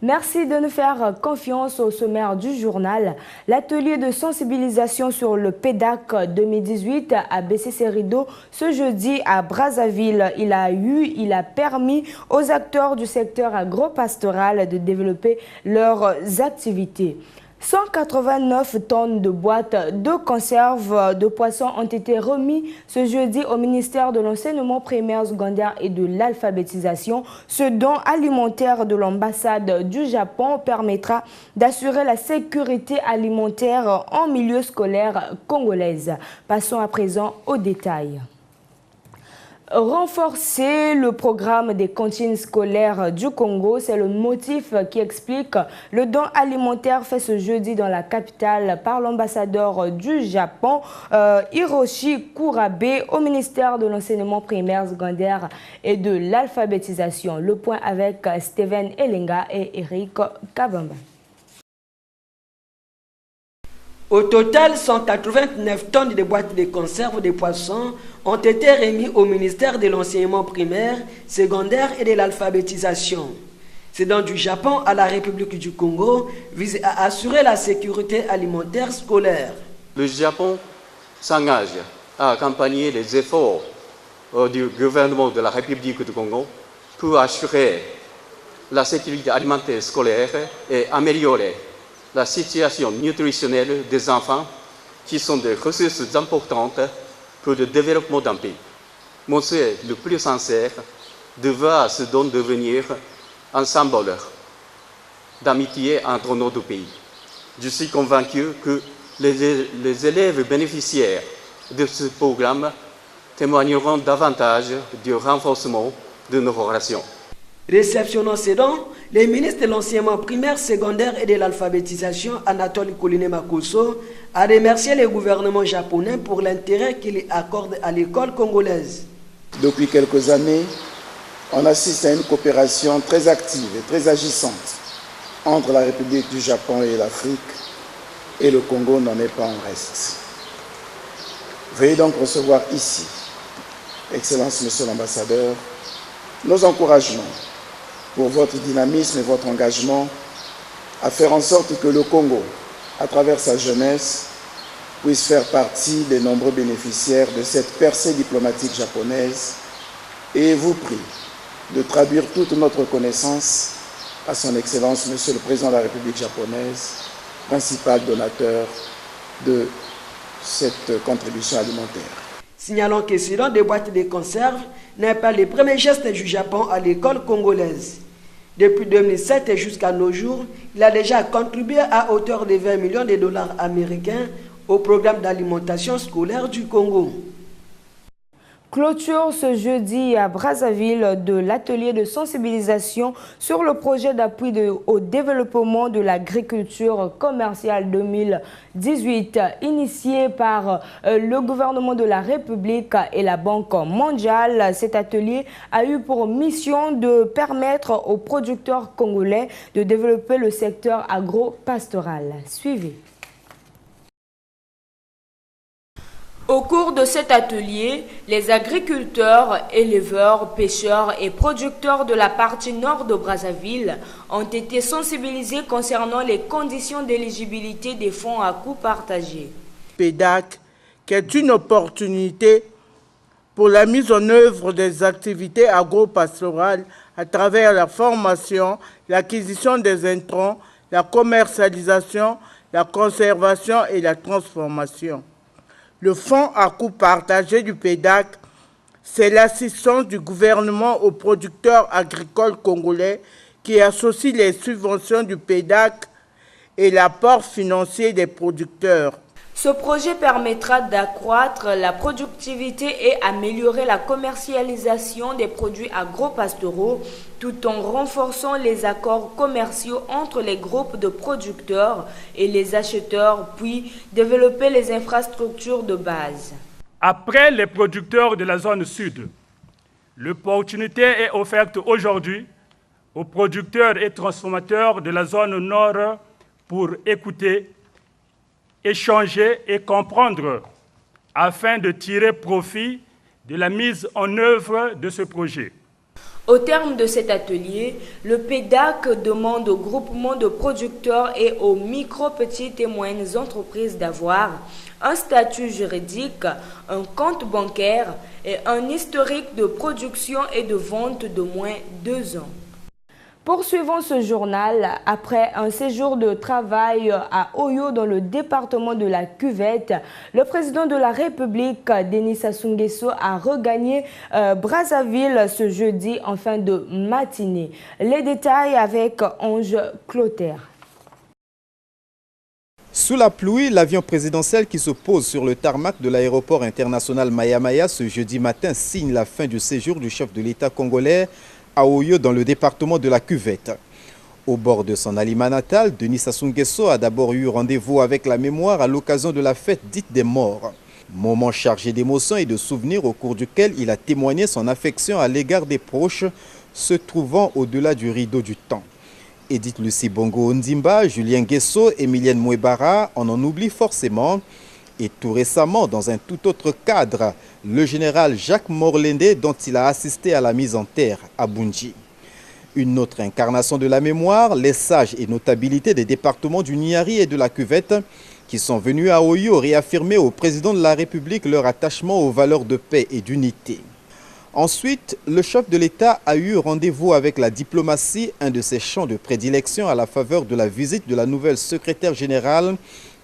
Merci de nous faire confiance au sommaire du journal. L'atelier de sensibilisation sur le PEDAC 2018 a baissé ses rideaux ce jeudi à Brazzaville. Il a permis aux acteurs du secteur agropastoral de développer leurs activités. 189 tonnes de boîtes de conserve de poissons ont été remis ce jeudi au ministère de l'enseignement primaire, secondaire et de l'alphabétisation. Ce don alimentaire de l'ambassade du Japon permettra d'assurer la sécurité alimentaire en milieu scolaire congolaise. Passons à présent aux détails. Renforcer le programme des cantines scolaires du Congo, c'est le motif qui explique le don alimentaire fait ce jeudi dans la capitale par l'ambassadeur du Japon, Hiroshi Kurabe, au ministère de l'enseignement primaire, secondaire et de l'alphabétisation. Le point avec Steven Elenga et Eric Kabamba. Au total, 189 tonnes de boîtes de conserve de poissons ont été remis au ministère de l'enseignement primaire, secondaire et de l'alphabétisation. Ce don du Japon à la République du Congo vise à assurer la sécurité alimentaire scolaire. Le Japon s'engage à accompagner les efforts du gouvernement de la République du Congo pour assurer la sécurité alimentaire scolaire et améliorer la situation nutritionnelle des enfants qui sont des ressources importantes pour le développement d'un pays. Mon souhait le plus sincère de voir ce don devenir un symbole d'amitié entre nos deux pays. Je suis convaincu que les élèves bénéficiaires de ce programme témoigneront davantage du renforcement de nos relations. Réceptionnant ces dons, le ministre de l'enseignement primaire, secondaire et de l'alphabétisation, Anatole Kouliné-Makosso, a remercié le gouvernement japonais pour l'intérêt qu'il accorde à l'école congolaise. Depuis quelques années, on assiste à une coopération très active et très agissante entre la République du Japon et l'Afrique, et le Congo n'en est pas en reste. Veuillez donc recevoir ici, Excellence Monsieur l'ambassadeur, nos encouragements pour votre dynamisme et votre engagement à faire en sorte que le Congo, à travers sa jeunesse, puisse faire partie des nombreux bénéficiaires de cette percée diplomatique japonaise, et vous prie de traduire toute notre reconnaissance à son Excellence Monsieur le Président de la République japonaise, principal donateur de cette contribution alimentaire. Signalons que ce don des boîtes de conserve n'est pas le premier geste du Japon à l'école congolaise. Depuis 2007 et jusqu'à nos jours, il a déjà contribué à hauteur de 20 millions de dollars américains au programme d'alimentation scolaire du Congo. Clôture ce jeudi à Brazzaville de l'atelier de sensibilisation sur le projet d'appui au développement de l'agriculture commerciale 2018 initié par le gouvernement de la République et la Banque mondiale. Cet atelier a eu pour mission de permettre aux producteurs congolais de développer le secteur agro-pastoral. Suivez. Au cours de cet atelier, les agriculteurs, éleveurs, pêcheurs et producteurs de la partie nord de Brazzaville ont été sensibilisés concernant les conditions d'éligibilité des fonds à coût partagé. PEDAC, qui est une opportunité pour la mise en œuvre des activités agro-pastorales à travers la formation, l'acquisition des intrants, la commercialisation, la conservation et la transformation. Le fonds à coût partagé du PEDAC, c'est l'assistance du gouvernement aux producteurs agricoles congolais qui associe les subventions du PEDAC et l'apport financier des producteurs. Ce projet permettra d'accroître la productivité et améliorer la commercialisation des produits agro-pastoraux tout en renforçant les accords commerciaux entre les groupes de producteurs et les acheteurs, puis développer les infrastructures de base. Après les producteurs de la zone sud, l'opportunité est offerte aujourd'hui aux producteurs et transformateurs de la zone nord pour écouter, échanger et comprendre afin de tirer profit de la mise en œuvre de ce projet. Au terme de cet atelier, le PEDAC demande aux groupements de producteurs et aux micro, petites et moyennes entreprises d'avoir un statut juridique, un compte bancaire et un historique de production et de vente de moins 2 ans. Poursuivons ce journal. Après un séjour de travail à Oyo dans le département de la Cuvette, le président de la République, Denis Sassou Nguesso, a regagné Brazzaville ce jeudi en fin de matinée. Les détails avec Ange Clotaire. Sous la pluie, l'avion présidentiel qui se pose sur le tarmac de l'aéroport international Maya Maya ce jeudi matin signe la fin du séjour du chef de l'État congolais à Oyo dans le département de la Cuvette. Au bord de son alima natal, Denis Sassou Nguesso a d'abord eu rendez-vous avec la mémoire à l'occasion de la fête dite des morts. Moment chargé d'émotions et de souvenirs au cours duquel il a témoigné son affection à l'égard des proches se trouvant au-delà du rideau du temps. Edith Lucie Bongo Ondimba, Julien Nguesso, Emilienne Mouebara, on en oublie forcément. Et tout récemment, dans un tout autre cadre, le général Jacques Morlende dont il a assisté à la mise en terre à Bunji. Une autre incarnation de la mémoire, les sages et notabilités des départements du Niari et de la Cuvette qui sont venus à Oyo réaffirmer au président de la République leur attachement aux valeurs de paix et d'unité. Ensuite, le chef de l'État a eu rendez-vous avec la diplomatie, un de ses champs de prédilection à la faveur de la visite de la nouvelle secrétaire générale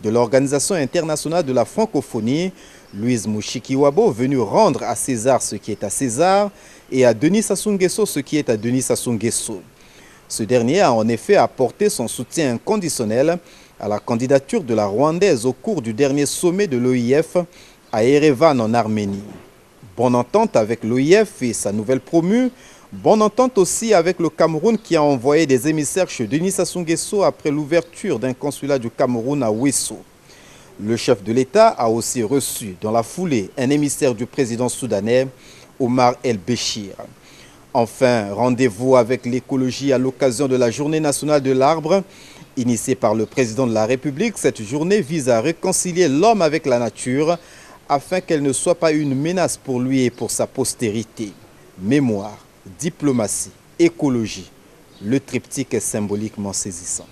de l'Organisation internationale de la francophonie, Louise Mushikiwabo, venue rendre à César ce qui est à César et à Denis Sassou Nguesso ce qui est à Denis Sassou Nguesso. Ce dernier a en effet apporté son soutien inconditionnel à la candidature de la Rwandaise au cours du dernier sommet de l'OIF à Erevan en Arménie. Bonne entente avec l'OIF et sa nouvelle promue. Bonne entente aussi avec le Cameroun qui a envoyé des émissaires chez Denis Sassou Nguesso après l'ouverture d'un consulat du Cameroun à Ouesso. Le chef de l'État a aussi reçu dans la foulée un émissaire du président soudanais, Omar El-Béchir. Enfin, rendez-vous avec l'écologie à l'occasion de la Journée nationale de l'arbre. Initiée par le président de la République, cette journée vise à réconcilier l'homme avec la nature afin qu'elle ne soit pas une menace pour lui et pour sa postérité. Mémoire, diplomatie, écologie, le triptyque est symboliquement saisissant.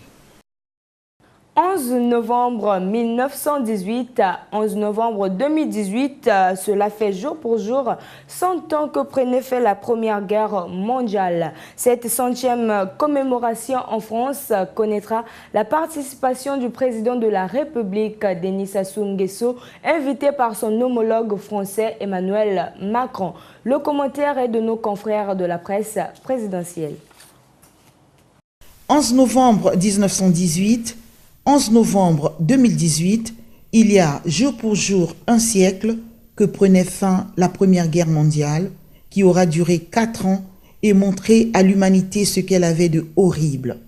11 novembre 1918 à 11 novembre 2018, cela fait jour pour jour 100 ans que prenait fin la Première Guerre mondiale. Cette 100e commémoration en France connaîtra la participation du président de la République, Denis Sassou Nguesso, invité par son homologue français Emmanuel Macron. Le commentaire est de nos confrères de la presse présidentielle. 11 novembre 1918, 11 novembre 2018, il y a jour pour jour un siècle que prenait fin la Première Guerre mondiale, qui aura duré 4 ans et montré à l'humanité ce qu'elle avait de horrible.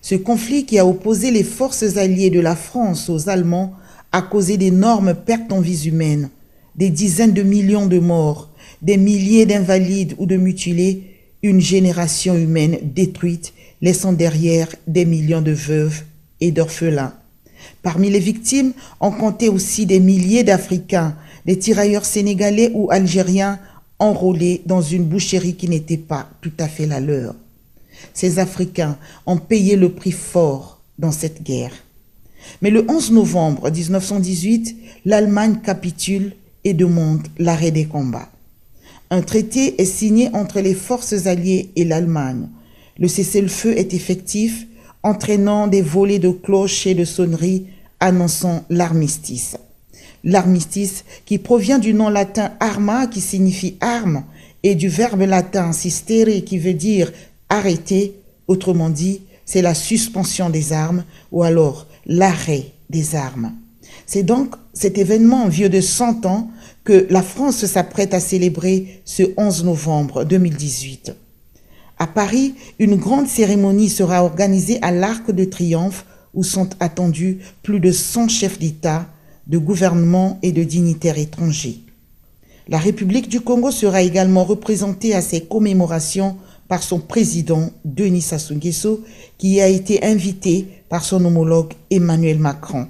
Ce conflit qui a opposé les forces alliées de la France aux Allemands a causé d'énormes pertes en vies humaines, des dizaines de millions de morts, des milliers d'invalides ou de mutilés, une génération humaine détruite, laissant derrière des millions de veuves et d'orphelins. Parmi les victimes, on comptait aussi des milliers d'Africains, des tirailleurs sénégalais ou algériens enrôlés dans une boucherie qui n'était pas tout à fait la leur. Ces Africains ont payé le prix fort dans cette guerre. Mais le 11 novembre 1918, l'Allemagne capitule et demande l'arrêt des combats. Un traité est signé entre les forces alliées et l'Allemagne. Le cessez-le-feu est effectif, entraînant des volées de cloches et de sonneries annonçant l'armistice. L'armistice qui provient du nom latin arma qui signifie arme et du verbe latin sistere qui veut dire arrêter, autrement dit, c'est la suspension des armes ou alors l'arrêt des armes. C'est donc cet événement vieux de 100 ans que la France s'apprête à célébrer ce 11 novembre 2018. À Paris, une grande cérémonie sera organisée à l'Arc de Triomphe où sont attendus plus de 100 chefs d'État, de gouvernement et de dignitaires étrangers. La République du Congo sera également représentée à ces commémorations par son président Denis Sassou Nguesso qui a été invité par son homologue Emmanuel Macron.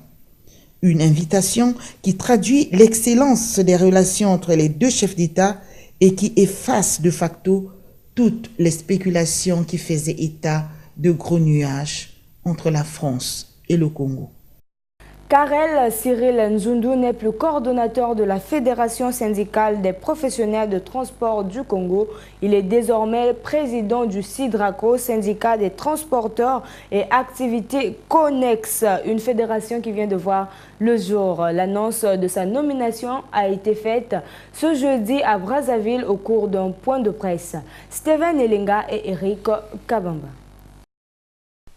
Une invitation qui traduit l'excellence des relations entre les deux chefs d'État et qui efface de facto toutes les spéculations qui faisaient état de gros nuages entre la France et le Congo. Karel Cyril Nzundu n'est plus coordonnateur de la Fédération syndicale des professionnels de transport du Congo. Il est désormais président du SIDRACO, syndicat des transporteurs et activités connexes, une fédération qui vient de voir le jour. L'annonce de sa nomination a été faite ce jeudi à Brazzaville au cours d'un point de presse. Steven Elenga et Eric Kabamba.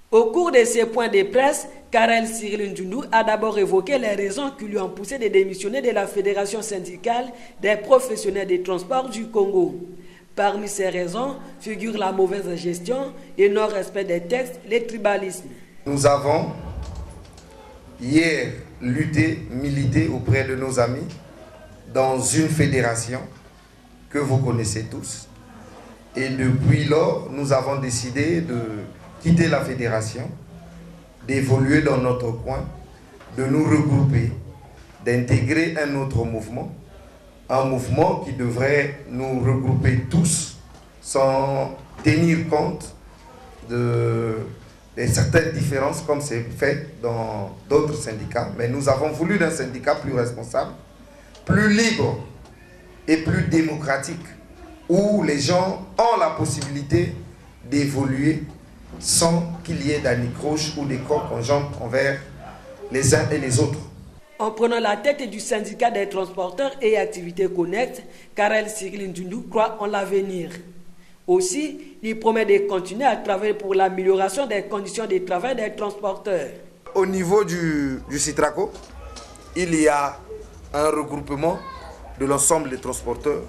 Au cours de ces points de presse, Karel Cyril Nzundu a d'abord évoqué les raisons qui lui ont poussé de démissionner de la Fédération syndicale des professionnels des transports du Congo. Parmi ces raisons figurent la mauvaise gestion, le non-respect des textes, le tribalisme. Nous avons hier lutté, milité auprès de nos amis dans une fédération que vous connaissez tous. Et depuis lors, nous avons décidé de quitter la fédération, d'évoluer dans notre coin, de nous regrouper, d'intégrer un autre mouvement, un mouvement qui devrait nous regrouper tous sans tenir compte de certaines différences comme c'est fait dans d'autres syndicats. Mais nous avons voulu d'un syndicat plus responsable, plus libre et plus démocratique, où les gens ont la possibilité d'évoluer sans qu'il y ait d'anicroche ou des corps conjoints envers les uns et les autres. En prenant la tête du syndicat des transporteurs et activités connexes, Karel Cyril Nzundu croit en l'avenir. Aussi, il promet de continuer à travailler pour l'amélioration des conditions de travail des transporteurs. Au niveau du SIDRACO, il y a un regroupement de l'ensemble des transporteurs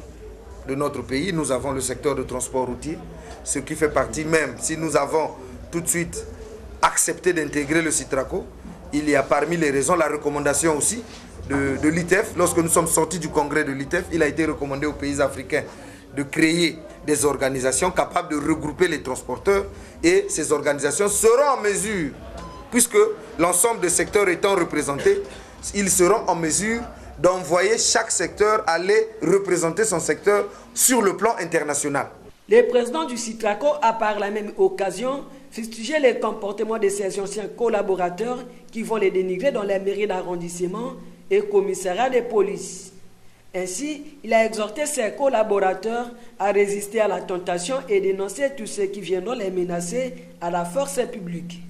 de notre pays. Nous avons le secteur de transport routier, ce qui fait partie même, si nous avons tout de suite accepté d'intégrer le SIDRACO, il y a parmi les raisons la recommandation aussi de l'ITEF. Lorsque nous sommes sortis du congrès de l'ITEF, il a été recommandé aux pays africains de créer des organisations capables de regrouper les transporteurs, et ces organisations seront en mesure, puisque l'ensemble des secteurs étant représentés, ils seront en mesure d'envoyer chaque secteur aller représenter son secteur sur le plan international. Le président du SIDRACO a par la même occasion fustigé les comportements de ses anciens collaborateurs qui vont les dénigrer dans les mairies d'arrondissement et commissariats de police. Ainsi, il a exhorté ses collaborateurs à résister à la tentation et dénoncer tous ceux qui viendront les menacer à la force publique.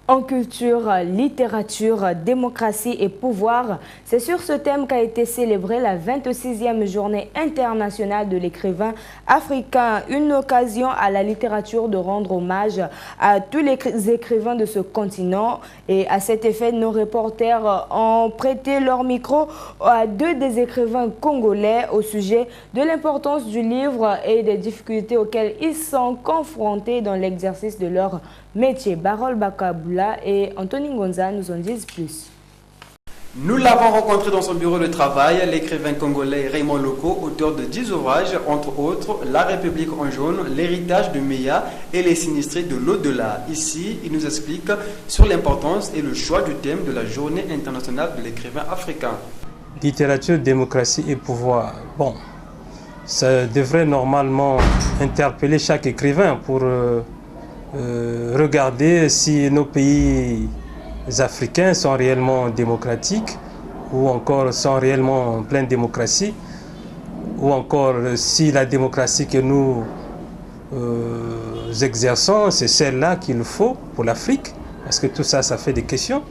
En culture, littérature, démocratie et pouvoir, c'est sur ce thème qu'a été célébrée la 26e journée internationale de l'écrivain africain. Une occasion à la littérature de rendre hommage à tous les écrivains de ce continent. Et à cet effet, nos reporters ont prêté leur micro à deux des écrivains congolais au sujet de l'importance du livre et des difficultés auxquelles ils sont confrontés dans l'exercice de leur métier. Barol Bakabula et Anthony Ngonza nous en disent plus. Nous l'avons rencontré dans son bureau de travail, l'écrivain congolais Raymond Loko, auteur de 10 ouvrages, entre autres La République en jaune, L'héritage de Meya et Les sinistrés de l'au-delà. Ici, il nous explique sur l'importance et le choix du thème de la journée internationale de l'écrivain africain. Littérature, démocratie et pouvoir. Bon, ça devrait normalement interpeller chaque écrivain pour regarder si nos pays africains sont réellement démocratiques ou encore sont réellement en pleine démocratie, ou encore si la démocratie que nous exerçons, c'est celle-là qu'il faut pour l'Afrique, parce que tout ça, ça fait des questions.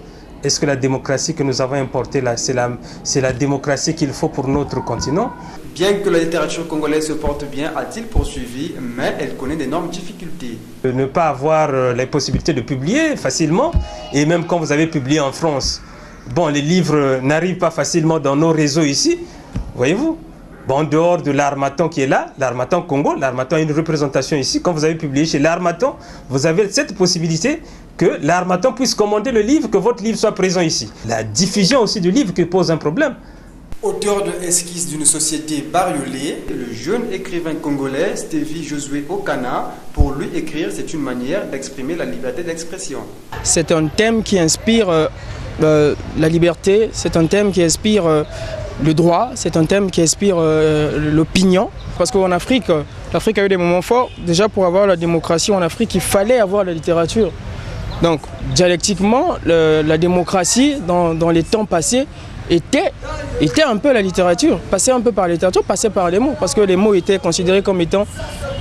Est-ce que la démocratie que nous avons importée là, c'est la démocratie qu'il faut pour notre continent? Bien que la littérature congolaise se porte bien, a-t-il poursuivi, mais elle connaît d'énormes difficultés. Ne pas avoir les possibilités de publier facilement, et même quand vous avez publié en France, bon, les livres n'arrivent pas facilement dans nos réseaux ici, voyez-vous. Bon, en dehors de l'Harmattan qui est là, l'Harmattan Congo, l'Harmattan a une représentation ici. Quand vous avez publié chez l'Harmattan, vous avez cette possibilité que l'Harmattan puisse commander le livre, que votre livre soit présent ici. La diffusion aussi du livre qui pose un problème. Auteur de Esquisse d'une société bariolée, le jeune écrivain congolais Stevie Josué Okana, pour lui écrire, c'est une manière d'exprimer la liberté d'expression. C'est un thème qui inspire la liberté, c'est un thème qui inspire le droit, c'est un thème qui inspire l'opinion. Parce qu'en Afrique, l'Afrique a eu des moments forts. Déjà, pour avoir la démocratie en Afrique, il fallait avoir la littérature. Donc, dialectiquement, la démocratie, dans les temps passés, était un peu la littérature, passait un peu par la littérature, passait par les mots, parce que les mots étaient considérés comme étant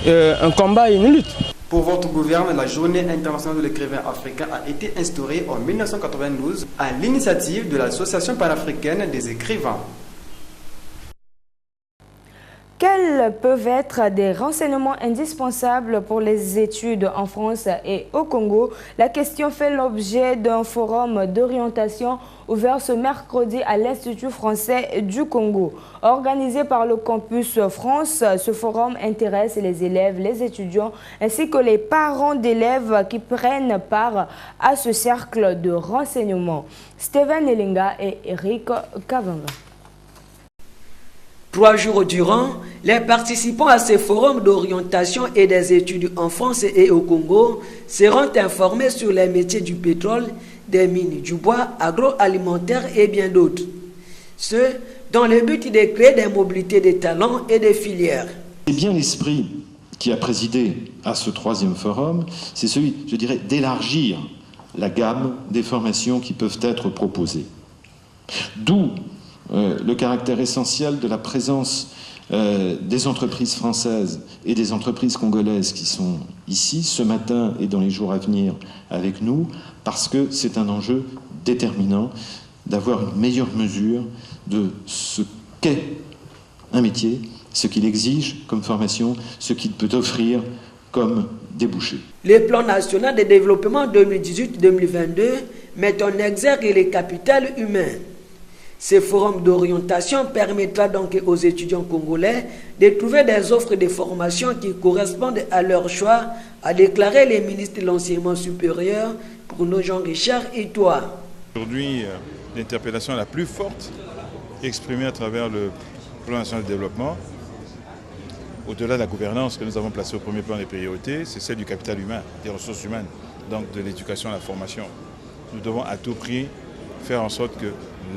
un combat et une lutte. Pour votre gouvernement, la Journée internationale de l'écrivain africain a été instaurée en 1992 à l'initiative de l'Association panafricaine des écrivains. Quels peuvent être des renseignements indispensables pour les études en France et au Congo? La question fait l'objet d'un forum d'orientation ouvert ce mercredi à l'Institut français du Congo. Organisé par le Campus France, ce forum intéresse les élèves, les étudiants ainsi que les parents d'élèves qui prennent part à ce cercle de renseignement. Steven Elinga et Eric Kavanga. 3 jours durant, les participants à ces forums d'orientation et des études en France et au Congo seront informés sur les métiers du pétrole, des mines, du bois, agroalimentaire et bien d'autres. Ce, dans le but de créer des mobilités des talents et des filières. C'est bien l'esprit qui a présidé à ce 3e forum, c'est celui, je dirais, d'élargir la gamme des formations qui peuvent être proposées. D'où le caractère essentiel de la présence des entreprises françaises et des entreprises congolaises qui sont ici ce matin et dans les jours à venir avec nous, parce que c'est un enjeu déterminant d'avoir une meilleure mesure de ce qu'est un métier, ce qu'il exige comme formation, ce qu'il peut offrir comme débouché. Le plan national de développement 2018-2022 met en exergue les capitales humains. Ce forum d'orientation permettra donc aux étudiants congolais de trouver des offres de formation qui correspondent à leur choix, a déclaré le ministre de l'Enseignement supérieur Bruno Jean-Richard Itoa. Aujourd'hui, l'interpellation la plus forte exprimée à travers le plan national de développement, au-delà de la gouvernance que nous avons placée au premier plan des priorités, c'est celle du capital humain, des ressources humaines, donc de l'éducation et de la formation. Nous devons à tout prix faire en sorte que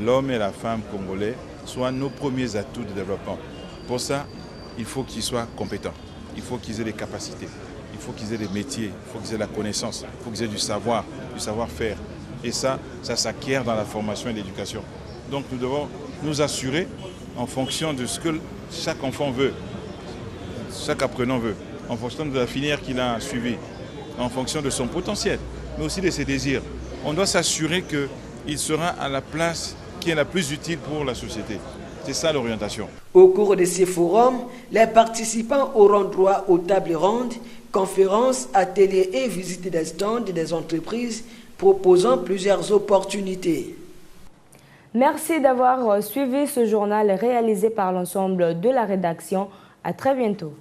l'homme et la femme congolais soient nos premiers atouts de développement. Pour ça, il faut qu'ils soient compétents, il faut qu'ils aient des capacités, il faut qu'ils aient des métiers, il faut qu'ils aient la connaissance, il faut qu'ils aient du savoir-faire. Et ça s'acquiert dans la formation et l'éducation. Donc nous devons nous assurer en fonction de ce que chaque enfant veut, chaque apprenant veut, en fonction de la filière qu'il a suivie, en fonction de son potentiel, mais aussi de ses désirs. On doit s'assurer qu'il sera à la place qui est la plus utile pour la société. C'est ça l'orientation. Au cours de ces forums, les participants auront droit aux tables rondes, conférences, ateliers et visites des stands des entreprises proposant plusieurs opportunités. Merci d'avoir suivi ce journal réalisé par l'ensemble de la rédaction. À très bientôt.